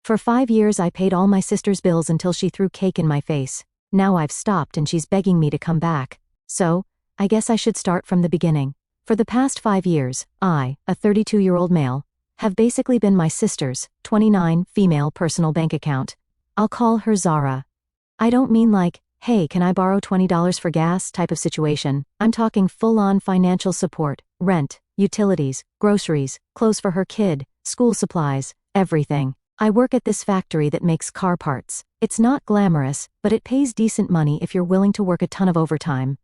For 5 years I paid all my sister's bills until she threw cake in my face. Now I've stopped and she's begging me to come back. So, I guess I should start from the beginning. For the past 5 years, I, a 32-year-old male, have basically been my sister's, 29, female personal bank account. I'll call her Zara. I don't mean like, hey, can I borrow $20 for gas type of situation. I'm talking full-on financial support, rent, utilities, groceries, clothes for her kid, school supplies, everything. I work at this factory that makes car parts. It's not glamorous, but it pays decent money if you're willing to work a ton of overtime.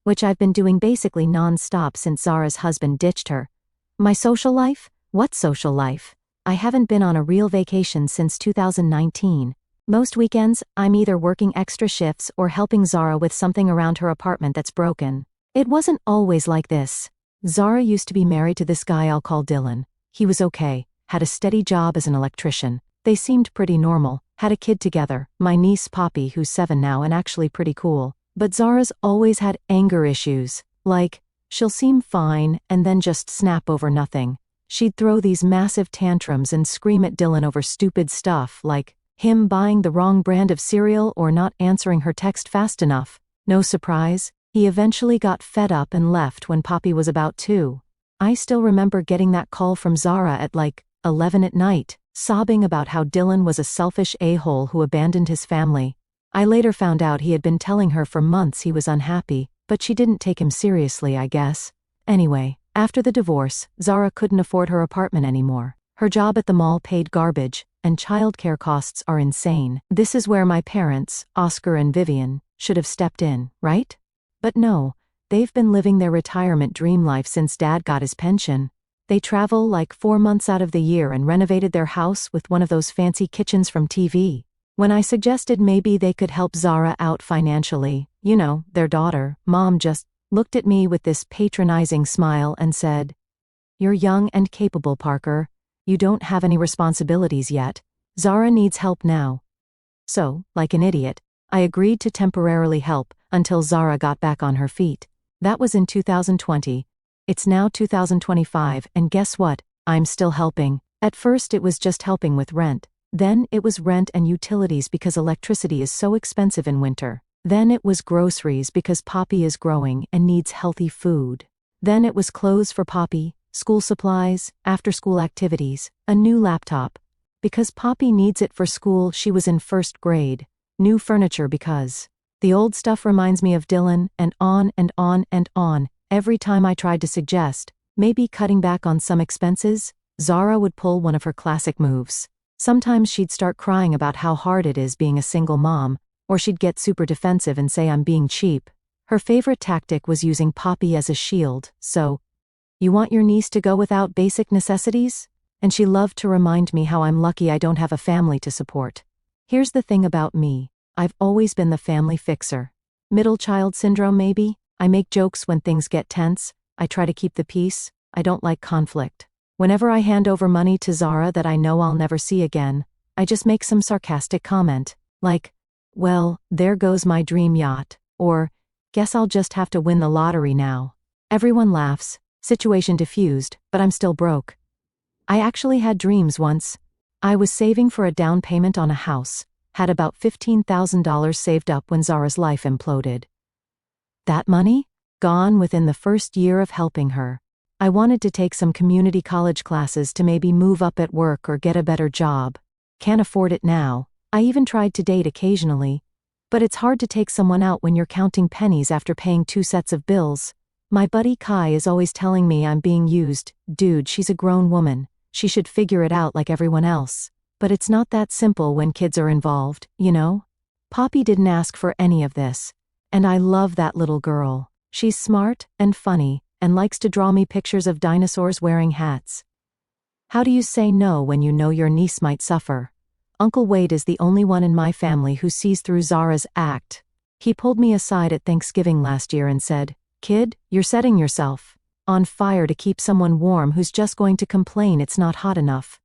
Which I've been doing basically non-stop since Zara's husband ditched her. My social life? What social life? I haven't been on a real vacation since 2019. Most weekends, I'm either working extra shifts or helping Zara with something around her apartment that's broken. It wasn't always like this. Zara used to be married to this guy I'll call Dylan. He was okay, had a steady job as an electrician. They seemed pretty normal, had a kid together, my niece Poppy who's 7 now and actually pretty cool. But Zara's always had anger issues. Like, she'll seem fine and then just snap over nothing. She'd throw these massive tantrums and scream at Dylan over stupid stuff like him buying the wrong brand of cereal or not answering her text fast enough. No surprise, he eventually got fed up and left when Poppy was about 2. I still remember getting that call from Zara at like 11 at night, sobbing about how Dylan was a selfish a-hole who abandoned his family. I later found out he had been telling her for months he was unhappy, but she didn't take him seriously, I guess. Anyway, after the divorce, Zara couldn't afford her apartment anymore. Her job at the mall paid garbage, and childcare costs are insane. This is where my parents, Oscar and Vivian, should have stepped in, right? But no, they've been living their retirement dream life since Dad got his pension. They travel like 4 months out of the year and renovated their house with one of those fancy kitchens from TV. When I suggested maybe they could help Zara out financially, you know, their daughter, Mom just looked at me with this patronizing smile and said, "You're young and capable, Parker. You don't have any responsibilities yet. Zara needs help now." So, like an idiot, I agreed to temporarily help until Zara got back on her feet. That was in 2020. It's now 2025, and guess what? I'm still helping. At first it was just helping with rent. Then it was rent and utilities because electricity is so expensive in winter. Then it was groceries because Poppy is growing and needs healthy food. Then it was clothes for Poppy, school supplies, after-school activities, a new laptop. Because Poppy needs it for school, she was in 1st grade. New furniture because the old stuff reminds me of Dylan, and on and on and on. Every time I tried to suggest, maybe cutting back on some expenses, Zara would pull one of her classic moves. Sometimes she'd start crying about how hard it is being a single mom, or she'd get super defensive and say I'm being cheap. Her favorite tactic was using Poppy as a shield, so, "You want your niece to go without basic necessities?" And she loved to remind me how I'm lucky I don't have a family to support. Here's the thing about me. I've always been the family fixer. Middle child syndrome maybe? I make jokes when things get tense. I try to keep the peace. I don't like conflict. Whenever I hand over money to Zara that I know I'll never see again, I just make some sarcastic comment, like, "Well, there goes my dream yacht," or, "Guess I'll just have to win the lottery now." Everyone laughs, situation diffused, but I'm still broke. I actually had dreams once. I was saving for a down payment on a house, had about $15,000 saved up when Zara's life imploded. That money? Gone within the first year of helping her. I wanted to take some community college classes to maybe move up at work or get a better job. Can't afford it now. I even tried to date occasionally. But it's hard to take someone out when you're counting pennies after paying 2 sets of bills. My buddy Kai is always telling me I'm being used. Dude, she's a grown woman. She should figure it out like everyone else. But it's not that simple when kids are involved, you know? Poppy didn't ask for any of this. And I love that little girl. She's smart and funny, and likes to draw me pictures of dinosaurs wearing hats. How do you say no when you know your niece might suffer? Uncle Wade is the only one in my family who sees through Zara's act. He pulled me aside at Thanksgiving last year and said, "Kid, you're setting yourself on fire to keep someone warm who's just going to complain it's not hot enough."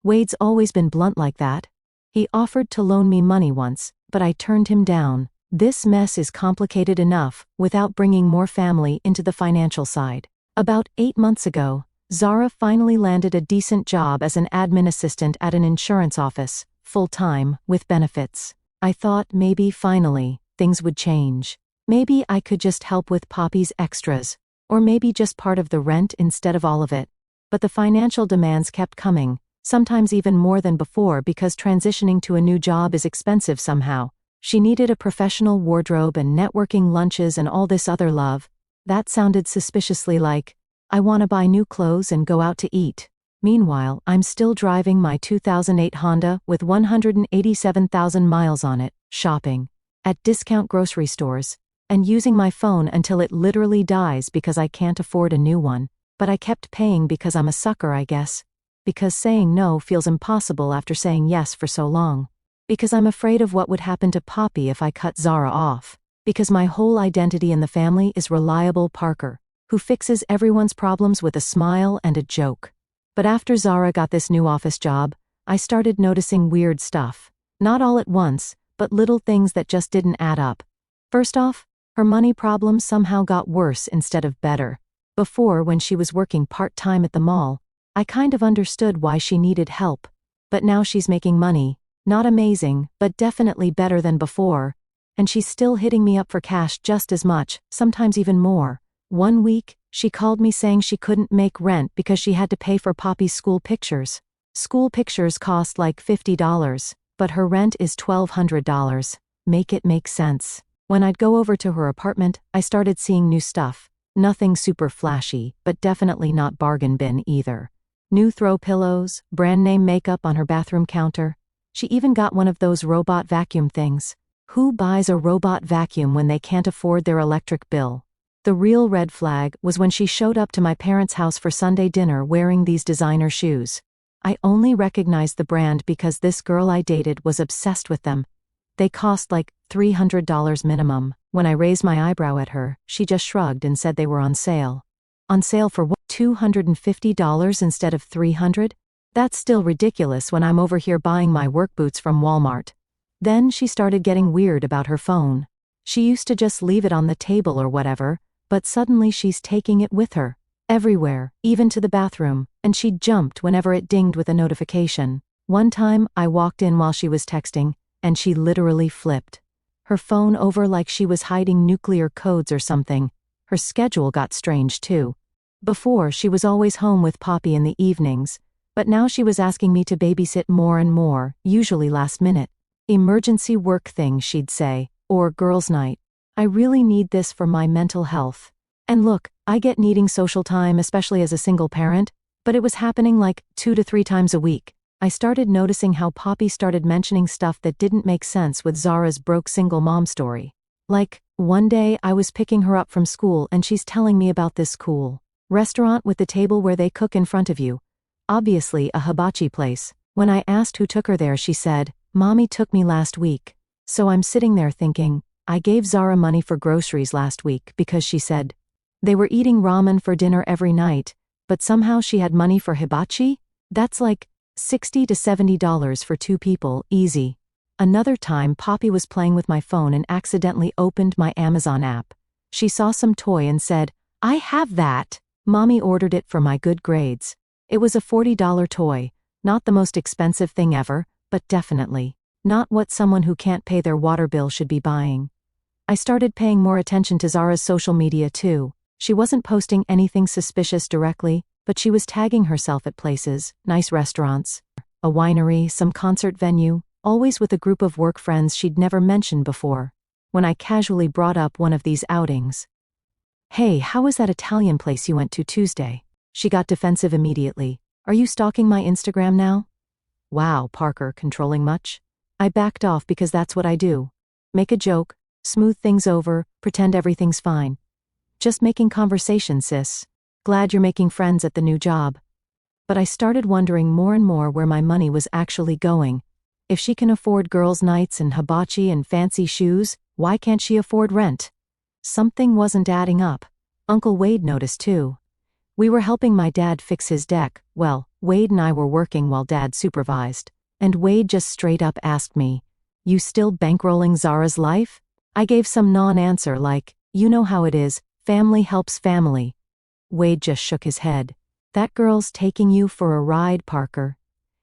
Wade's always been blunt like that. He offered to loan me money once, but I turned him down. This mess is complicated enough without bringing more family into the financial side. About 8 months ago, Zara finally landed a decent job as an admin assistant at an insurance office, full-time, with benefits. I thought maybe, finally, things would change. Maybe I could just help with Poppy's extras, or maybe just part of the rent instead of all of it. But the financial demands kept coming, sometimes even more than before because transitioning to a new job is expensive somehow. She needed a professional wardrobe and networking lunches and all this other love. That sounded suspiciously like, I want to buy new clothes and go out to eat. Meanwhile, I'm still driving my 2008 Honda with 187,000 miles on it, shopping at discount grocery stores, and using my phone until it literally dies because I can't afford a new one. But I kept paying because I'm a sucker, I guess. Because saying no feels impossible after saying yes for so long. Because I'm afraid of what would happen to Poppy if I cut Zara off. Because my whole identity in the family is reliable Parker, who fixes everyone's problems with a smile and a joke. But after Zara got this new office job, I started noticing weird stuff. Not all at once, but little things that just didn't add up. First off, her money problems somehow got worse instead of better. Before, when she was working part-time at the mall, I kind of understood why she needed help. But now she's making money, not amazing, but definitely better than before. And she's still hitting me up for cash just as much, sometimes even more. One week, she called me saying she couldn't make rent because she had to pay for Poppy's school pictures. School pictures cost like $50, but her rent is $1,200. Make it make sense. When I'd go over to her apartment, I started seeing new stuff. Nothing super flashy, but definitely not bargain bin either. New throw pillows, brand name makeup on her bathroom counter. She even got one of those robot vacuum things. Who buys a robot vacuum when they can't afford their electric bill? The real red flag was when she showed up to my parents' house for Sunday dinner wearing these designer shoes. I only recognized the brand because this girl I dated was obsessed with them. They cost like $300 minimum. When I raised my eyebrow at her, she just shrugged and said they were on sale. On sale for what? $250 instead of $300? That's still ridiculous when I'm over here buying my work boots from Walmart. Then she started getting weird about her phone. She used to just leave it on the table or whatever, but suddenly she's taking it with her. Everywhere, even to the bathroom, and she jumped whenever it dinged with a notification. One time, I walked in while she was texting, and she literally flipped her phone over like she was hiding nuclear codes or something. Her schedule got strange too. Before, she was always home with Poppy in the evenings, but now she was asking me to babysit more and more, usually last minute. Emergency work thing, she'd say, or girls' night. I really need this for my mental health. And look, I get needing social time, especially as a single parent, but it was happening like 2 to 3 times a week. I started noticing how Poppy started mentioning stuff that didn't make sense with Zara's broke single mom story. Like, one day I was picking her up from school and she's telling me about this cool restaurant with the table where they cook in front of you. Obviously a hibachi place. When I asked who took her there, she said, "Mommy took me last week." So I'm sitting there thinking, I gave Zara money for groceries last week because she said they were eating ramen for dinner every night, but somehow she had money for hibachi? That's like $60 to $70 for 2 people, easy. Another time, Poppy was playing with my phone and accidentally opened my Amazon app. She saw some toy and said, "I have that." Mommy ordered it for my good grades. It was a $40 toy, not the most expensive thing ever, but definitely not what someone who can't pay their water bill should be buying. I started paying more attention to Zara's social media too. She wasn't posting anything suspicious directly, but she was tagging herself at places, nice restaurants, a winery, some concert venue, always with a group of work friends she'd never mentioned before. When I casually brought up one of these outings, "Hey, how was that Italian place you went to Tuesday?" She got defensive immediately. "Are you stalking my Instagram now?" Wow, Parker, controlling much? I backed off because that's what I do. Make a joke, smooth things over, pretend everything's fine. Just making conversation, sis. Glad you're making friends at the new job. But I started wondering more and more where my money was actually going. If she can afford girls' nights and hibachi and fancy shoes, why can't she afford rent? Something wasn't adding up. Uncle Wade noticed too. We were helping my dad fix his deck. Well, Wade and I were working while Dad supervised. And Wade just straight up asked me, "You still bankrolling Zara's life?" I gave some non-answer like, "You know how it is, family helps family." Wade just shook his head. "That girl's taking you for a ride, Parker.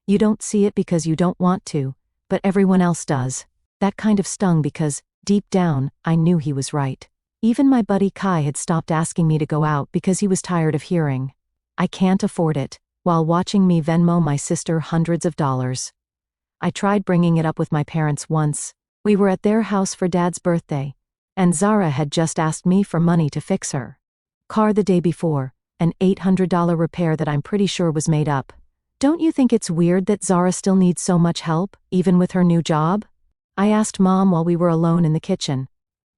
You don't see it because you don't want to, but everyone else does. That kind of stung because, deep down, I knew he was right. Even my buddy Kai had stopped asking me to go out because he was tired of hearing, "I can't afford it," while watching me Venmo my sister hundreds of dollars. I tried bringing it up with my parents once. We were at their house for Dad's birthday, and Zara had just asked me for money to fix her car the day before, an $800 repair that I'm pretty sure was made up. Don't you think it's weird that Zara still needs so much help, even with her new job? I asked Mom while we were alone in the kitchen.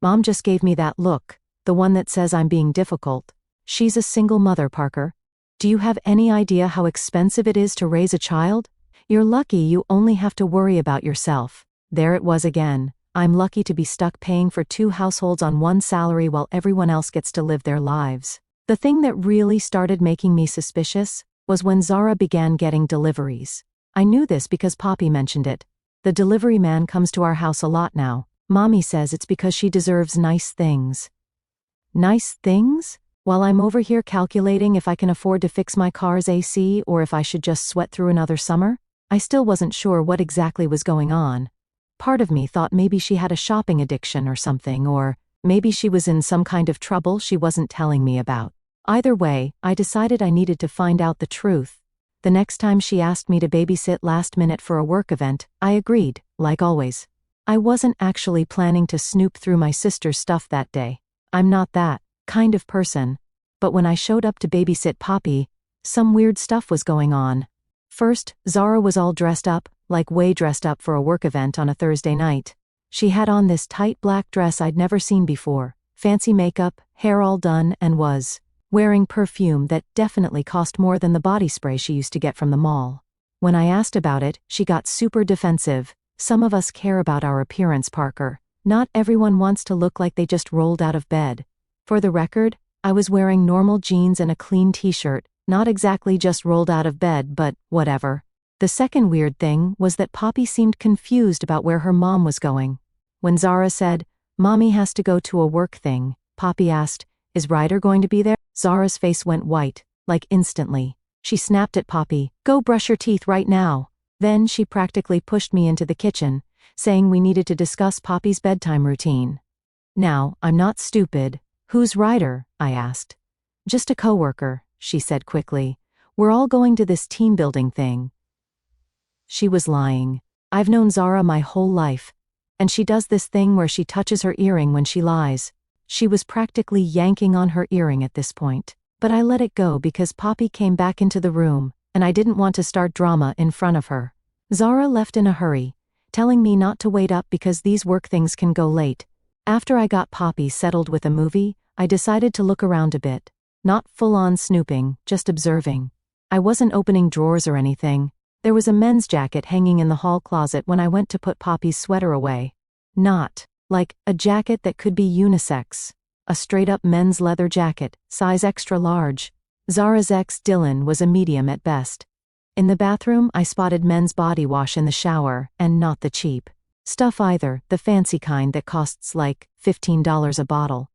Mom just gave me that look, the one that says I'm being difficult. She's a single mother, Parker. Do you have any idea how expensive it is to raise a child? You're lucky you only have to worry about yourself. There it was again. I'm lucky to be stuck paying for 2 households on one salary while everyone else gets to live their lives. The thing that really started making me suspicious was when Zara began getting deliveries. I knew this because Poppy mentioned it. The delivery man comes to our house a lot now. Mommy says it's because she deserves nice things. Nice things? While I'm over here calculating if I can afford to fix my car's AC or if I should just sweat through another summer, I still wasn't sure what exactly was going on. Part of me thought maybe she had a shopping addiction or something, or maybe she was in some kind of trouble she wasn't telling me about. Either way, I decided I needed to find out the truth. The next time she asked me to babysit last minute for a work event, I agreed, like always. I wasn't actually planning to snoop through my sister's stuff that day. I'm not that kind of person. But when I showed up to babysit Poppy, some weird stuff was going on. First, Zara was all dressed up, like way dressed up for a work event on a Thursday night. She had on this tight black dress I'd never seen before, fancy makeup, hair all done, and was wearing perfume that definitely cost more than the body spray she used to get from the mall. When I asked about it, she got super defensive. Some of us care about our appearance, Parker. Not everyone wants to look like they just rolled out of bed. For the record, I was wearing normal jeans and a clean t-shirt, not exactly just rolled out of bed, but whatever. The second weird thing was that Poppy seemed confused about where her mom was going. When Zara said, "Mommy has to go to a work thing," Poppy asked, "Is Ryder going to be there?" Zara's face went white, like instantly. She snapped at Poppy, "Go brush your teeth right now." Then she practically pushed me into the kitchen, saying we needed to discuss Poppy's bedtime routine. Now, I'm not stupid. "Who's Ryder?" I asked. "Just a coworker," she said quickly. "We're all going to this team building thing." She was lying. I've known Zara my whole life, and she does this thing where she touches her earring when she lies. She was practically yanking on her earring at this point. But I let it go because Poppy came back into the room, and I didn't want to start drama in front of her. Zara left in a hurry, telling me not to wait up because these work things can go late. After I got Poppy settled with a movie, I decided to look around a bit. Not full-on snooping, just observing. I wasn't opening drawers or anything. There was a men's jacket hanging in the hall closet when I went to put Poppy's sweater away. Not like a jacket that could be unisex. A straight-up men's leather jacket, size extra large. Zara's ex, Dylan, was a medium at best. In the bathroom, I spotted men's body wash in the shower, and not the cheap stuff either, the fancy kind that costs like $15 a bottle.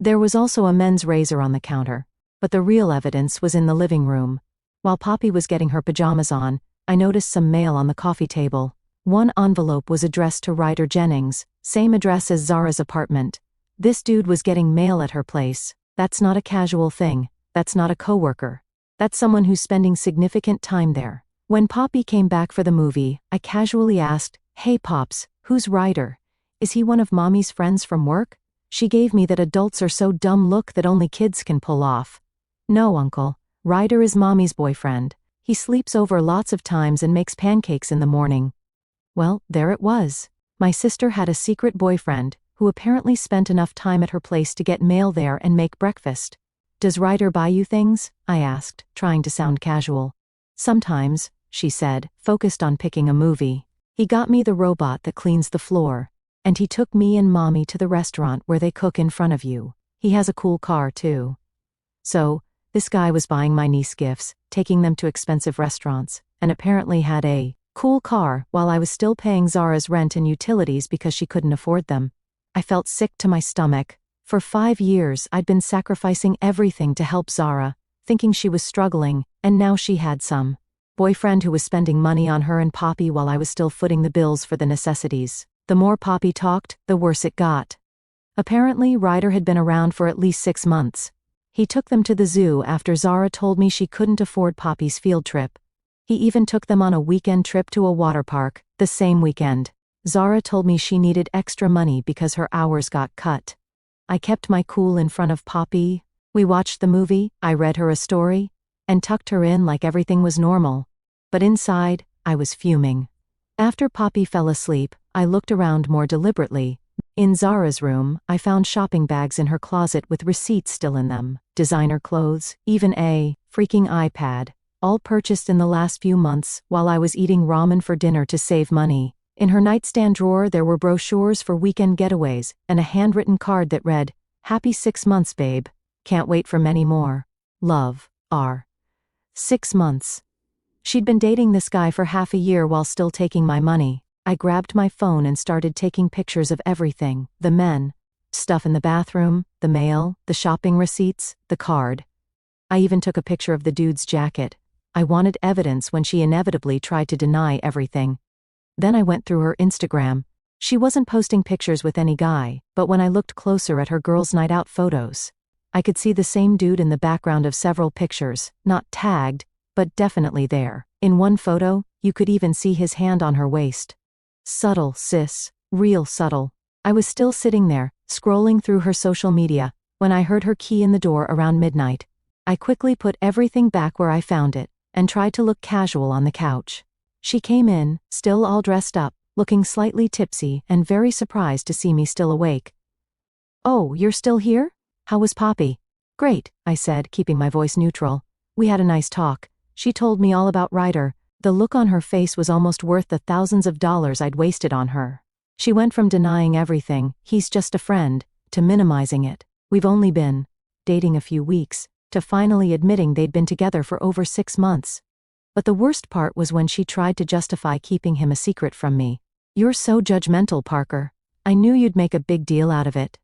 There was also a men's razor on the counter, but the real evidence was in the living room. While Poppy was getting her pajamas on, I noticed some mail on the coffee table. One envelope was addressed to Ryder Jennings, same address as Zara's apartment. This dude was getting mail at her place. That's not a casual thing. That's not a coworker. That's someone who's spending significant time there. When Poppy came back for the movie, I casually asked, "Hey Pops, who's Ryder? Is he one of Mommy's friends from work?" She gave me that adults are so dumb look that only kids can pull off. "No, Uncle. Ryder is Mommy's boyfriend. He sleeps over lots of times and makes pancakes in the morning." Well, there it was. My sister had a secret boyfriend, who apparently spent enough time at her place to get mail there and make breakfast. "Does Ryder buy you things?" I asked, trying to sound casual. "Sometimes," she said, focused on picking a movie. "He got me the robot that cleans the floor. And he took me and Mommy to the restaurant where they cook in front of you. He has a cool car, too." So, this guy was buying my niece gifts, taking them to expensive restaurants, and apparently had a cool car while I was still paying Zara's rent and utilities because she couldn't afford them. I felt sick to my stomach. For 5 years, I'd been sacrificing everything to help Zara, thinking she was struggling, and now she had some Boyfriend who was spending money on her and Poppy while I was still footing the bills for the necessities. The more Poppy talked, the worse it got. Apparently, Ryder had been around for at least 6 months. He took them to the zoo after Zara told me she couldn't afford Poppy's field trip. He even took them on a weekend trip to a water park, the same weekend. Zara told me she needed extra money because her hours got cut. I kept my cool in front of Poppy. We watched the movie, I read her a story, and tucked her in like everything was normal. But inside, I was fuming. After Poppy fell asleep, I looked around more deliberately. In Zara's room, I found shopping bags in her closet with receipts still in them, designer clothes, even a freaking iPad, all purchased in the last few months while I was eating ramen for dinner to save money. In her nightstand drawer there were brochures for weekend getaways, and a handwritten card that read, "Happy 6 months, babe. Can't wait for many more. Love, R." 6 months. She'd been dating this guy for half a year while still taking my money. I grabbed my phone and started taking pictures of everything, the men, stuff in the bathroom, the mail, the shopping receipts, the card. I even took a picture of the dude's jacket. I wanted evidence when she inevitably tried to deny everything. Then I went through her Instagram. She wasn't posting pictures with any guy, but when I looked closer at her girls' night out photos, I could see the same dude in the background of several pictures, not tagged, but definitely there. In one photo, you could even see his hand on her waist. Subtle, sis. Real subtle. I was still sitting there, scrolling through her social media, when I heard her key in the door around midnight. I quickly put everything back where I found it, and tried to look casual on the couch. She came in, still all dressed up, looking slightly tipsy and very surprised to see me still awake. "Oh, you're still here? How was Poppy?" "Great," I said, keeping my voice neutral. "We had a nice talk. She told me all about Ryder." The look on her face was almost worth the thousands of dollars I'd wasted on her. She went from denying everything, "He's just a friend," to minimizing it. "We've only been dating a few weeks," to finally admitting they'd been together for over 6 months. But the worst part was when she tried to justify keeping him a secret from me. "You're so judgmental, Parker. I knew you'd make a big deal out of it."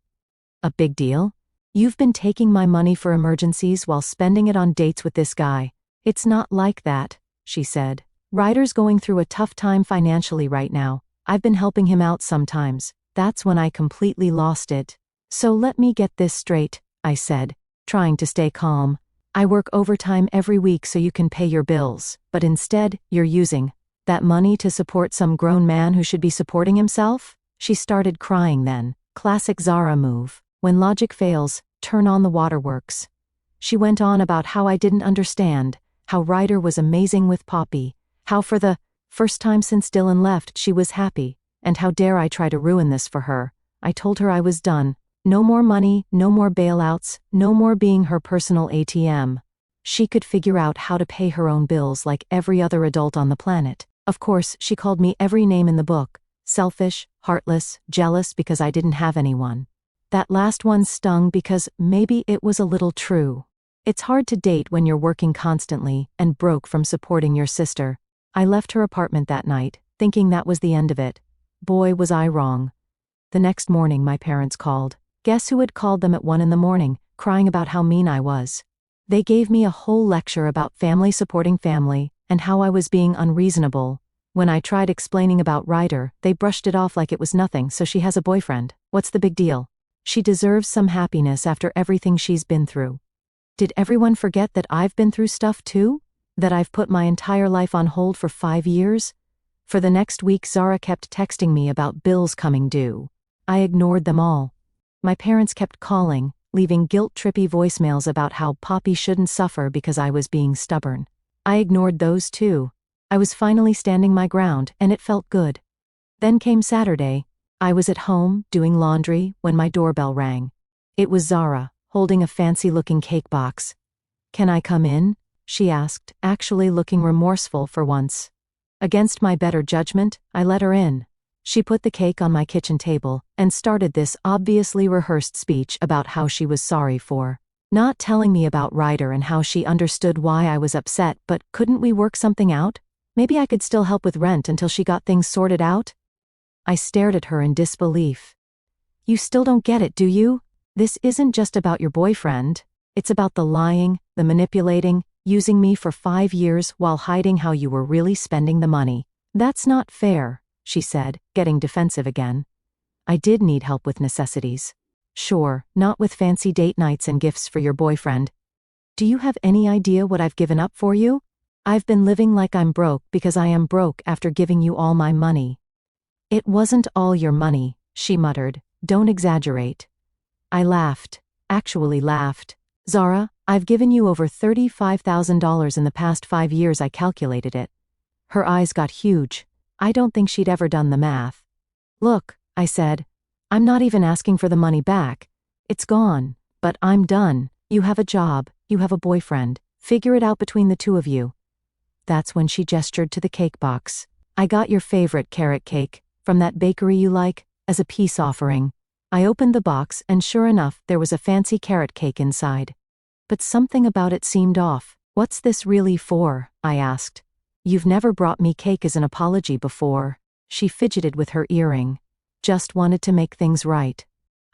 "A big deal? You've been taking my money for emergencies while spending it on dates with this guy." "It's not like that," she said. "Ryder's going through a tough time financially right now. I've been helping him out sometimes." That's when I completely lost it. "So let me get this straight," I said, trying to stay calm. "I work overtime every week so you can pay your bills, but instead, you're using that money to support some grown man who should be supporting himself?" She started crying then. Classic Zara move. When logic fails, turn on the waterworks. She went on about how I didn't understand, how Ryder was amazing with Poppy, how for the first time since Dylan left she was happy, and how dare I try to ruin this for her. I told her I was done. No more money, no more bailouts, no more being her personal ATM. She could figure out how to pay her own bills like every other adult on the planet. Of course, she called me every name in the book. Selfish, heartless, jealous because I didn't have anyone. That last one stung because maybe it was a little true. It's hard to date when you're working constantly and broke from supporting your sister. I left her apartment that night, thinking that was the end of it. Boy, was I wrong. The next morning my parents called. Guess who had called them at 1 a.m, crying about how mean I was. They gave me a whole lecture about family supporting family, and how I was being unreasonable. When I tried explaining about Ryder, they brushed it off like it was nothing. "So she has a boyfriend. What's the big deal? She deserves some happiness after everything she's been through." Did everyone forget that I've been through stuff too? That I've put my entire life on hold for 5 years? For the next week Zara kept texting me about bills coming due. I ignored them all. My parents kept calling, leaving guilt-trippy voicemails about how Poppy shouldn't suffer because I was being stubborn. I ignored those too. I was finally standing my ground, and it felt good. Then came Saturday. I was at home, doing laundry, when my doorbell rang. It was Zara, holding a fancy-looking cake box. "Can I come in?" she asked, actually looking remorseful for once. Against my better judgment, I let her in. She put the cake on my kitchen table, and started this obviously rehearsed speech about how she was sorry for not telling me about Ryder and how she understood why I was upset, but couldn't we work something out? Maybe I could still help with rent until she got things sorted out? I stared at her in disbelief. "You still don't get it, do you? This isn't just about your boyfriend. It's about the lying, the manipulating, using me for 5 years while hiding how you were really spending the money. That's not fair, she said, getting defensive again. I did need help with necessities. Sure, not with fancy date nights and gifts for your boyfriend. Do you have any idea what I've given up for you? I've been living like I'm broke because I am broke after giving you all my money. It wasn't all your money, she muttered. Don't exaggerate. I laughed. Actually laughed. Zara, I've given you over $35,000 in the past 5 years. I calculated it. Her eyes got huge. I don't think she'd ever done the math. Look, I said. I'm not even asking for the money back. It's gone. But I'm done. You have a job. You have a boyfriend. Figure it out between the two of you. That's when she gestured to the cake box. I got your favorite carrot cake, from that bakery you like, as a peace offering. I opened the box and sure enough there was a fancy carrot cake inside. But something about it seemed off. What's this really for? I asked. You've never brought me cake as an apology before. She fidgeted with her earring. Just wanted to make things right.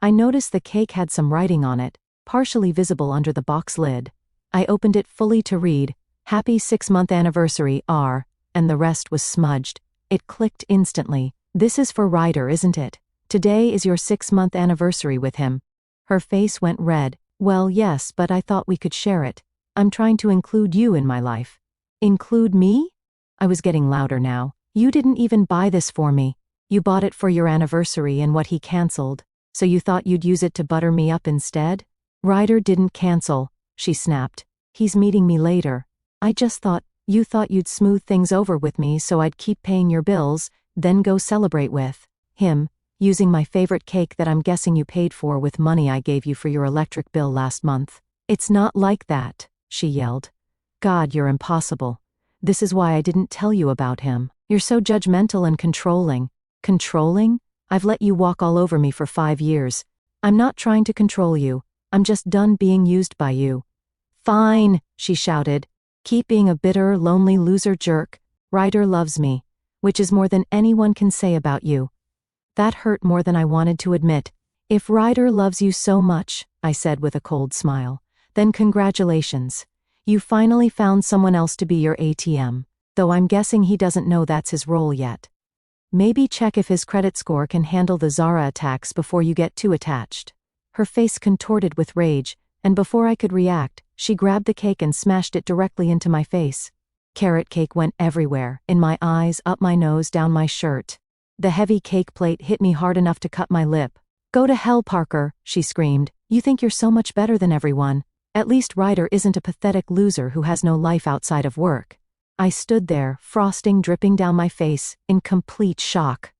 I noticed the cake had some writing on it, partially visible under the box lid. I opened it fully to read, Happy 6-month anniversary, R, and the rest was smudged. It clicked instantly. This is for Ryder, isn't it? Today is your 6-month anniversary with him. Her face went red. Well, yes, but I thought we could share it. I'm trying to include you in my life. Include me? I was getting louder now. You didn't even buy this for me. You bought it for your anniversary and what he canceled. So you thought you'd use it to butter me up instead? Ryder didn't cancel, she snapped. He's meeting me later. I just thought, you thought you'd smooth things over with me so I'd keep paying your bills, then go celebrate with him, using my favorite cake that I'm guessing you paid for with money I gave you for your electric bill last month. It's not like that, she yelled. God, you're impossible. This is why I didn't tell you about him. You're so judgmental and controlling. Controlling? I've let you walk all over me for 5 years. I'm not trying to control you. I'm just done being used by you. Fine, she shouted. Keep being a bitter, lonely loser jerk. Ryder loves me, which is more than anyone can say about you. That hurt more than I wanted to admit. If Ryder loves you so much, I said with a cold smile, then congratulations. You finally found someone else to be your ATM, though I'm guessing he doesn't know that's his role yet. Maybe check if his credit score can handle the Zara attacks before you get too attached. Her face contorted with rage, and before I could react, she grabbed the cake and smashed it directly into my face. Carrot cake went everywhere, in my eyes, up my nose, down my shirt. The heavy cake plate hit me hard enough to cut my lip. Go to hell, Parker, she screamed. You think you're so much better than everyone. At least Ryder isn't a pathetic loser who has no life outside of work. I stood there, frosting dripping down my face, in complete shock.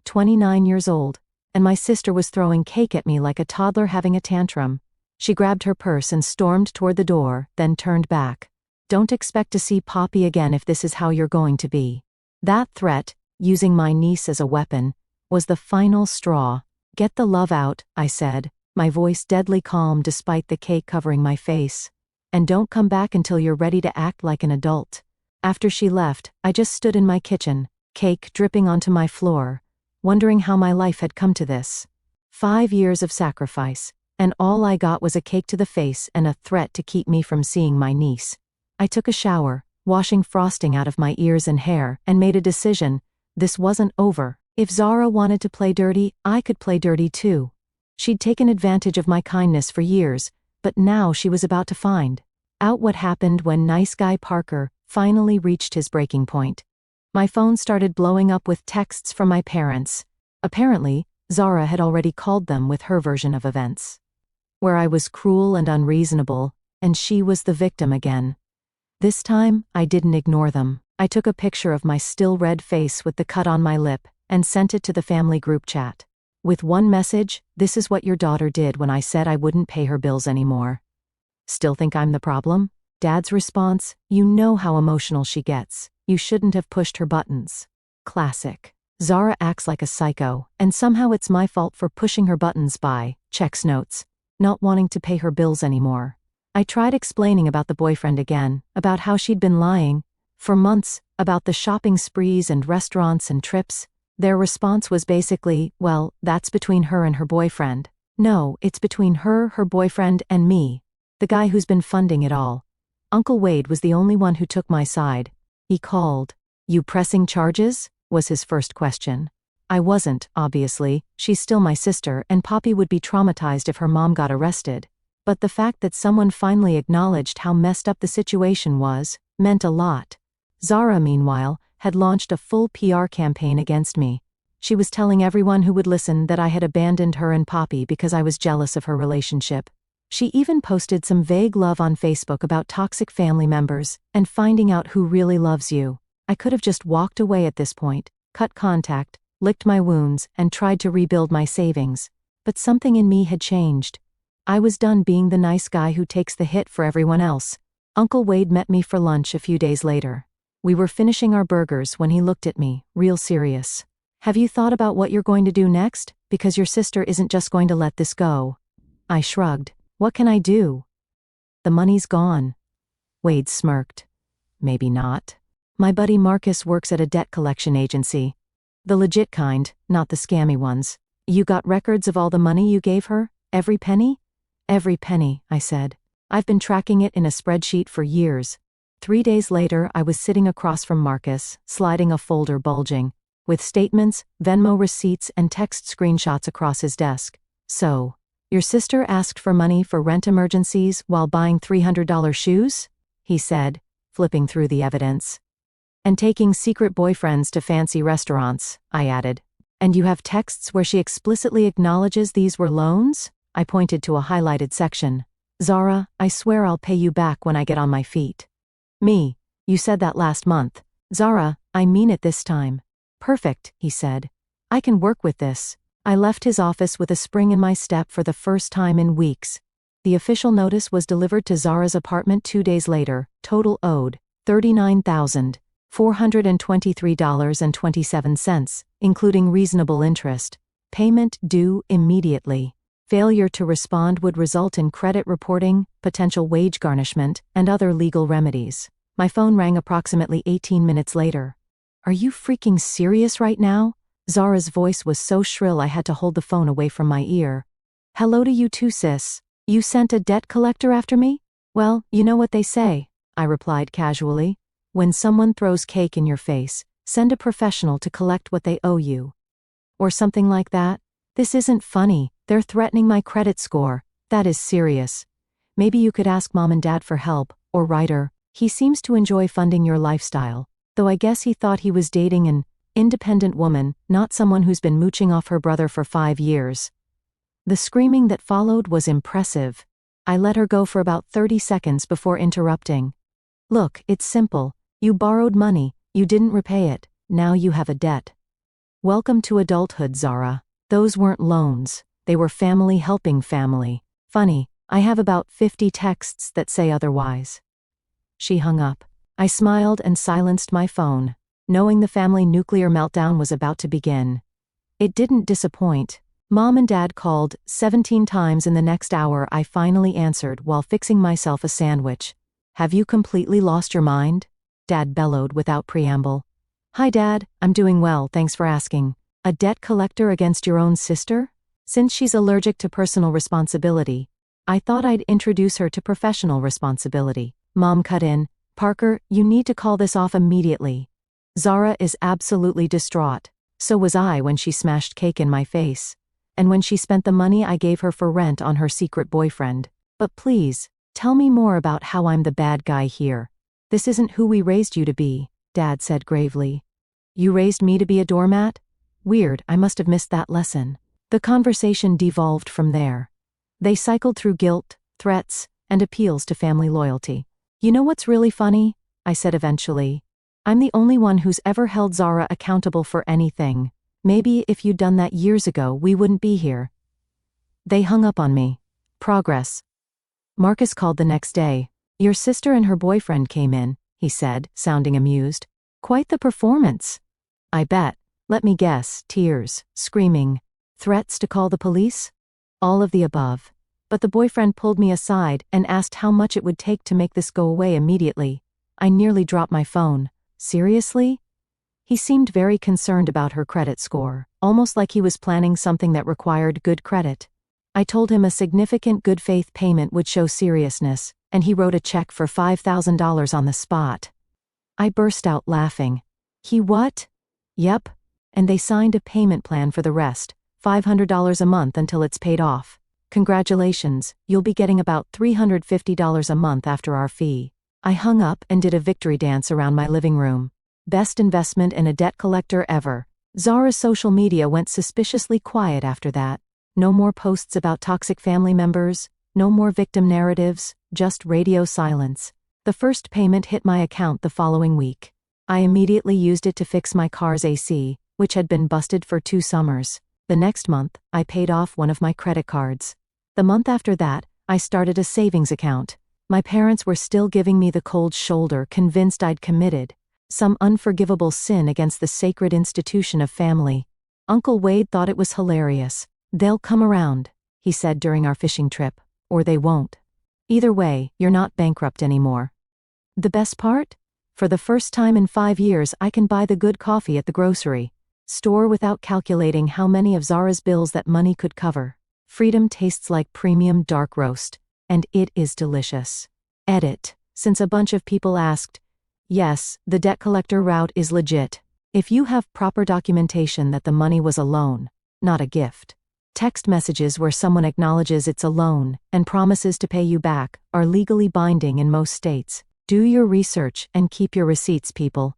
29 years old, and my sister was throwing cake at me like a toddler having a tantrum. She grabbed her purse and stormed toward the door, then turned back. Don't expect to see Poppy again if this is how you're going to be. That threat, using my niece as a weapon, was the final straw. Get the love out, I said, my voice deadly calm despite the cake covering my face. And don't come back until you're ready to act like an adult. After she left, I just stood in my kitchen, cake dripping onto my floor, wondering how my life had come to this. 5 years of sacrifice, and all I got was a cake to the face and a threat to keep me from seeing my niece. I took a shower, washing frosting out of my ears and hair, and made a decision. This wasn't over. If Zara wanted to play dirty, I could play dirty too. She'd taken advantage of my kindness for years, but now she was about to find out what happened when nice guy Parker finally reached his breaking point. My phone started blowing up with texts from my parents. Apparently, Zara had already called them with her version of events, where I was cruel and unreasonable, and she was the victim again. This time, I didn't ignore them. I took a picture of my still red face with the cut on my lip and sent it to the family group chat. With one message, this is what your daughter did when I said I wouldn't pay her bills anymore. Still think I'm the problem? Dad's response, you know how emotional she gets. You shouldn't have pushed her buttons. Classic. Zara acts like a psycho, and somehow it's my fault for pushing her buttons by, checks notes, not wanting to pay her bills anymore. I tried explaining about the boyfriend again, about how she'd been lying for months, about the shopping sprees and restaurants and trips. Their response was basically, well, that's between her and her boyfriend. No, it's between her, her boyfriend, and me, the guy who's been funding it all. Uncle Wade was the only one who took my side. He called. "You pressing charges?" was his first question. I wasn't, obviously. She's still my sister, and Poppy would be traumatized if her mom got arrested. But the fact that someone finally acknowledged how messed up the situation meant a lot. Zara, meanwhile, had launched a full PR campaign against me. She was telling everyone who would listen that I had abandoned her and Poppy because I was jealous of her relationship. She even posted some vague love on Facebook about toxic family members and finding out who really loves you. I could have just walked away at this point, cut contact, licked my wounds, and tried to rebuild my savings. But something in me had changed. I was done being the nice guy who takes the hit for everyone else. Uncle Wade met me for lunch a few days later. We were finishing our burgers when he looked at me, real serious. "Have you thought about what you're going to do next? Because your sister isn't just going to let this go." I shrugged. "What can I do?" "The money's gone." Wade smirked. "Maybe not. My buddy Marcus works at a debt collection agency. The legit kind, not the scammy ones. You got records of all the money you gave her? Every penny?" "Every penny," I said. "I've been tracking it in a spreadsheet for years." 3 days later, I was sitting across from Marcus, sliding a folder bulging, with statements, Venmo receipts, and text screenshots across his desk. "So, your sister asked for money for rent emergencies while buying $300 shoes?" he said, flipping through the evidence. "And taking secret boyfriends to fancy restaurants," I added. "And you have texts where she explicitly acknowledges these were loans?" I pointed to a highlighted section. "Zara, I swear I'll pay you back when I get on my feet." "Me, you said that last month." "Zara, I mean it this time." "Perfect," he said. "I can work with this." I left his office with a spring in my step for the first time in weeks. The official notice was delivered to Zara's apartment 2 days later, total owed, $39,423.27, including reasonable interest. Payment due immediately. Failure to respond would result in credit reporting, potential wage garnishment, and other legal remedies. My phone rang approximately 18 minutes later. "Are you freaking serious right now?" Zara's voice was so shrill I had to hold the phone away from my ear. "Hello to you too, sis. You sent a debt collector after me?" "Well, you know what they say," I replied casually. "When someone throws cake in your face, send a professional to collect what they owe you." Or something like that. "This isn't funny. They're threatening my credit score. That is serious. Maybe you could ask Mom and Dad for help, or Ryder. He seems to enjoy funding your lifestyle, though I guess he thought he was dating an independent woman, not someone who's been mooching off her brother for 5 years. The screaming that followed was impressive. I let her go for about 30 seconds before interrupting. "Look, it's simple. You borrowed money, you didn't repay it, now you have a debt. Welcome to adulthood, Zara. Those weren't loans. They were family helping family. Funny, I have about 50 texts that say otherwise." She hung up. I smiled and silenced my phone, knowing the family nuclear meltdown was about to begin. It didn't disappoint. Mom and Dad called 17 times in the next hour. I finally answered while fixing myself a sandwich. "Have you completely lost your mind?" Dad bellowed without preamble. "Hi Dad, I'm doing well, thanks for asking. A debt collector against your own sister? Since she's allergic to personal responsibility, I thought I'd introduce her to professional responsibility." Mom cut in. "Parker, you need to call this off immediately." Zara is absolutely distraught. So was I when she smashed cake in my face. And when she spent the money I gave her for rent on her secret boyfriend. "But please, tell me more about how I'm the bad guy here." "This isn't who we raised you to be," Dad said gravely. "You raised me to be a doormat? Weird, I must have missed that lesson." The conversation devolved from there. They cycled through guilt, threats, and appeals to family loyalty. "You know what's really funny?" I said eventually. "I'm the only one who's ever held Zara accountable for anything. Maybe if you'd done that years ago, we wouldn't be here." They hung up on me. Progress. Marcus called the next day. "Your sister and her boyfriend came in," he said, sounding amused. "Quite the performance." "I bet. Let me guess, tears, screaming, threats to call the police?" "All of the above. But the boyfriend pulled me aside and asked how much it would take to make this go away immediately." I nearly dropped my phone. "Seriously?" He seemed very concerned about her credit score, almost like he was planning something that required good credit. I told him a significant good faith payment would show seriousness, and he wrote a check for $5,000 on the spot. I burst out laughing. He what? Yep. And they signed a payment plan for the rest, $500 a month until it's paid off. Congratulations, you'll be getting about $350 a month after our fee. I hung up and did a victory dance around my living room. Best investment in a debt collector ever. Zara's social media went suspiciously quiet after that. No more posts about toxic family members, no more victim narratives, just radio silence. The first payment hit my account the following week. I immediately used it to fix my car's AC, which had been busted for 2 summers. The next month, I paid off one of my credit cards. The month after that, I started a savings account. My parents were still giving me the cold shoulder, convinced I'd committed some unforgivable sin against the sacred institution of family. Uncle Wade thought it was hilarious. They'll come around, he said during our fishing trip, or they won't. Either way, you're not bankrupt anymore. The best part? For the first time in 5 years, I can buy the good coffee at the grocery store without calculating how many of Zara's bills that money could cover. Freedom tastes like premium dark roast, and it is delicious. Edit. Since a bunch of people asked, yes, the debt collector route is legit. If you have proper documentation that the money was a loan, not a gift. Text messages where someone acknowledges it's a loan and promises to pay you back are legally binding in most states. Do your research and keep your receipts, people.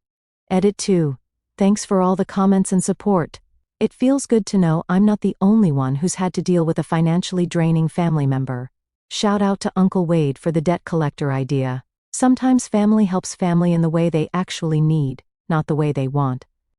Edit 2. Thanks for all the comments and support. It feels good to know I'm not the only one who's had to deal with a financially draining family member. Shout out to Uncle Wade for the debt collector idea. Sometimes family helps family in the way they actually need, not the way they want.